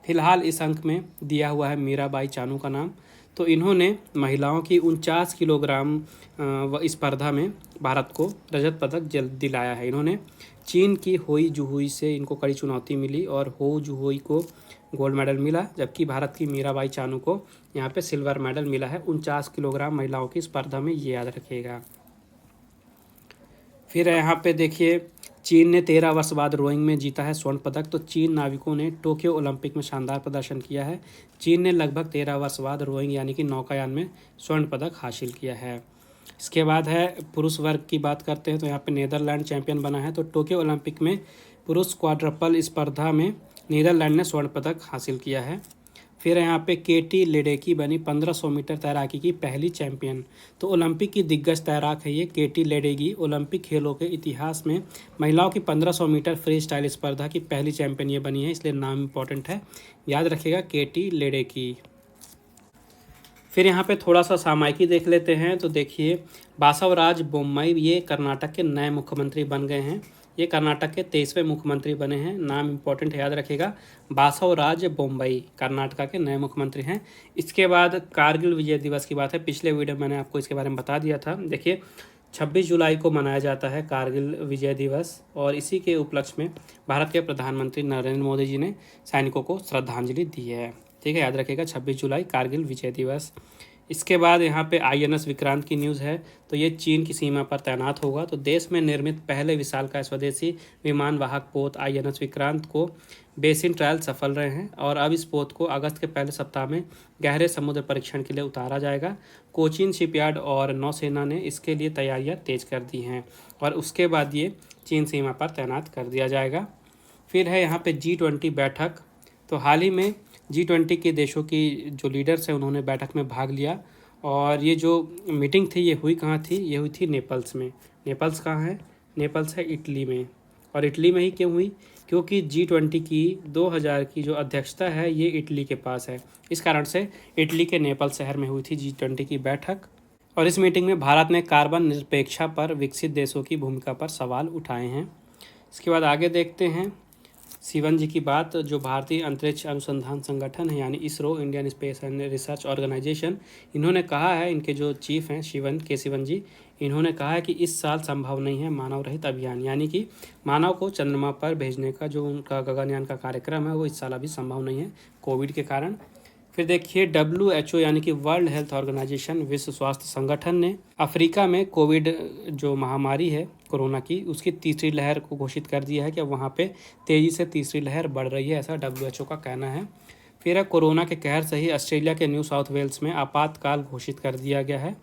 फिलहाल इस अंक में दिया हुआ है मीराबाई चानू का नाम। तो इन्होंने महिलाओं की 49 किलोग्राम स्पर्धा में भारत को रजत पदक दिलाया है। इन्होंने चीन की होई जुहुई से इनको कड़ी चुनौती मिली और हो जुहुई को गोल्ड मेडल मिला, जबकि भारत की मीराबाई चानू को यहाँ पे सिल्वर मेडल मिला है 49 किलोग्राम महिलाओं की स्पर्धा में, ये याद रखिएगा। फिर यहाँ पे देखिए, चीन ने 13 वर्ष बाद रोइंग में जीता है स्वर्ण पदक। तो चीन नाविकों ने टोक्यो ओलंपिक में शानदार प्रदर्शन किया है। चीन ने लगभग 13 वर्ष बाद रोइंग यानी कि नौकायान में स्वर्ण पदक हासिल किया है। इसके बाद है पुरुष वर्ग की बात करते हैं तो यहाँ पे नीदरलैंड चैंपियन बना है। तो टोक्यो ओलंपिक में पुरुष क्वाड्रपल स्पर्धा में नीदरलैंड ने स्वर्ण पदक हासिल किया है। फिर यहाँ पे केटी लेडेकी बनी 1500 मीटर तैराकी की पहली चैंपियन। तो ओलंपिक की दिग्गज तैराक है ये केटी लेडेकी। ओलंपिक खेलों के इतिहास में महिलाओं की 1500 मीटर फ्री स्टाइल स्पर्धा की पहली चैंपियन ये बनी है, इसलिए नाम इंपॉर्टेंट है, याद रखिएगा केटी लेडेकी। फिर यहाँ पे थोड़ा सा सामायिकी देख लेते हैं। तो देखिए बासवराज बोम्मई ये कर्नाटक के नए मुख्यमंत्री बन गए हैं। ये कर्नाटक के 23वें मुख्यमंत्री बने हैं। नाम इंपॉर्टेंट है, याद रखिएगा, बासवराज बोम्मई कर्नाटक के नए मुख्यमंत्री हैं। इसके बाद कारगिल विजय दिवस की बात है। पिछले वीडियो मैंने आपको इसके बारे में बता दिया था। देखिए 26 जुलाई को मनाया जाता है कारगिल विजय दिवस और इसी के उपलक्ष्य में भारत के प्रधानमंत्री नरेंद्र मोदी जी ने सैनिकों को श्रद्धांजलि दी है। ठीक है, याद रखिएगा 26 जुलाई कारगिल विजय दिवस। इसके बाद यहाँ पे INS विक्रांत की न्यूज़ है। तो ये चीन की सीमा पर तैनात होगा। तो देश में निर्मित पहले विशालकाय स्वदेशी विमान वाहक पोत INS विक्रांत को बेसिन ट्रायल सफल रहे हैं और अब इस पोत को अगस्त के पहले सप्ताह में गहरे समुद्र परीक्षण के लिए उतारा जाएगा। कोचीन शिपयार्ड और नौसेना ने इसके लिए तैयारियां तेज कर दी हैं और उसके बाद ये चीन सीमा पर तैनात कर दिया जाएगा। फिर है यहाँ पे G20 बैठक। तो हाल ही में G20 के देशों की जो लीडर्स हैं उन्होंने बैठक में भाग लिया और ये जो मीटिंग थी ये हुई कहाँ थी? ये हुई थी नेपल्स में। नेपल्स कहाँ है? नेपल्स है इटली में। और इटली में ही क्यों हुई? क्योंकि G20 की 2000 की जो अध्यक्षता है ये इटली के पास है। इस कारण से इटली के नेपल शहर में हुई थी G20 की बैठक और इस मीटिंग में भारत ने कार्बन निरपेक्षता पर विकसित देशों की भूमिका पर सवाल उठाए हैं। इसके बाद आगे देखते हैं शिवन जी की बात। जो भारतीय अंतरिक्ष अनुसंधान संगठन है यानी ISRO, Indian space and research organisation, इन्होंने कहा है, इनके जो चीफ हैं शिवन जी, इन्होंने कहा है कि इस साल संभव नहीं है मानव रहित अभियान, यानी कि मानव को चंद्रमा पर भेजने का जो उनका गगनयान का कार्यक्रम है वो इस साल अभी संभव नहीं है कोविड के कारण। फिर देखिए WHO यानी कि वर्ल्ड हेल्थ ऑर्गेनाइजेशन, विश्व स्वास्थ्य संगठन ने अफ्रीका में कोविड जो महामारी है कोरोना की, उसकी तीसरी लहर को घोषित कर दिया है कि अब वहाँ पे तेज़ी से तीसरी लहर बढ़ रही है, ऐसा WHO का कहना है। फिर है कोरोना के कहर से ही ऑस्ट्रेलिया के न्यू साउथ वेल्स में आपातकाल घोषित कर दिया गया है।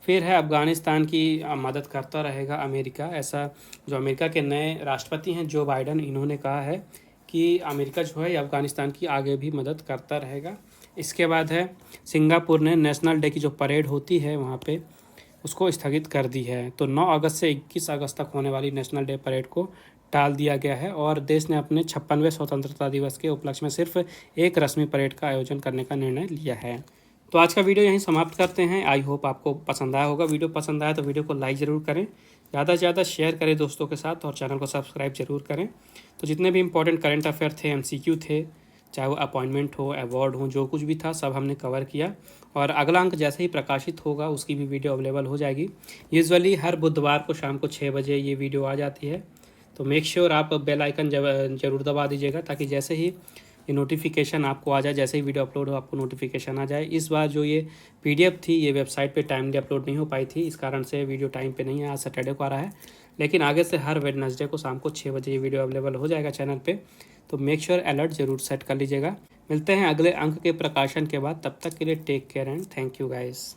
फिर है अफ़गानिस्तान की मदद करता रहेगा अमेरिका, ऐसा जो अमेरिका के नए राष्ट्रपति हैं जो बाइडन, इन्होंने कहा है कि अमेरिका जो है अफ़गानिस्तान की आगे भी मदद करता रहेगा। इसके बाद है सिंगापुर ने नेशनल डे की जो परेड होती है वहाँ पे उसको स्थगित कर दी है। तो 9 अगस्त से 21 अगस्त तक होने वाली नेशनल डे परेड को टाल दिया गया है और देश ने अपने 56वें स्वतंत्रता दिवस के उपलक्ष्य में सिर्फ एक रस्मी परेड का आयोजन करने का निर्णय लिया है। तो आज का वीडियो यहीं समाप्त करते हैं। आई होप आपको पसंद आया होगा। वीडियो पसंद आया तो वीडियो को लाइक ज़रूर करें, ज़्यादा से ज़्यादा शेयर करें दोस्तों के साथ और चैनल को सब्सक्राइब जरूर करें। तो जितने भी इंपॉर्टेंट करंट अफेयर थे, MCQ थे, चाहे वो अपॉइंटमेंट हो, अवार्ड हो, जो कुछ भी था सब हमने कवर किया और अगला अंक जैसे ही प्रकाशित होगा उसकी भी वीडियो अवेलेबल हो जाएगी। यूजुअली हर बुधवार को शाम को 6 बजे ये वीडियो आ जाती है। तो मेक श्योर आप बेल आइकन जरूर दबा दीजिएगा ताकि जैसे ही ये नोटिफिकेशन आपको आ जाए, जैसे ही वीडियो अपलोड हो आपको नोटिफिकेशन आ जाए। इस बार जो ये PDF थी ये वेबसाइट पे टाइमली अपलोड नहीं हो पाई थी, इस कारण से वीडियो टाइम पे नहीं है, आज सैटरडे को आ रहा है, लेकिन आगे से हर वेडनेसडे को शाम को 6 बजे ये वीडियो अवेलेबल हो जाएगा चैनल पे। तो मेक श्योर अलर्ट ज़रूर सेट कर लीजिएगा। मिलते हैं अगले अंक के प्रकाशन के बाद, तब तक के लिए take care and thank you guys.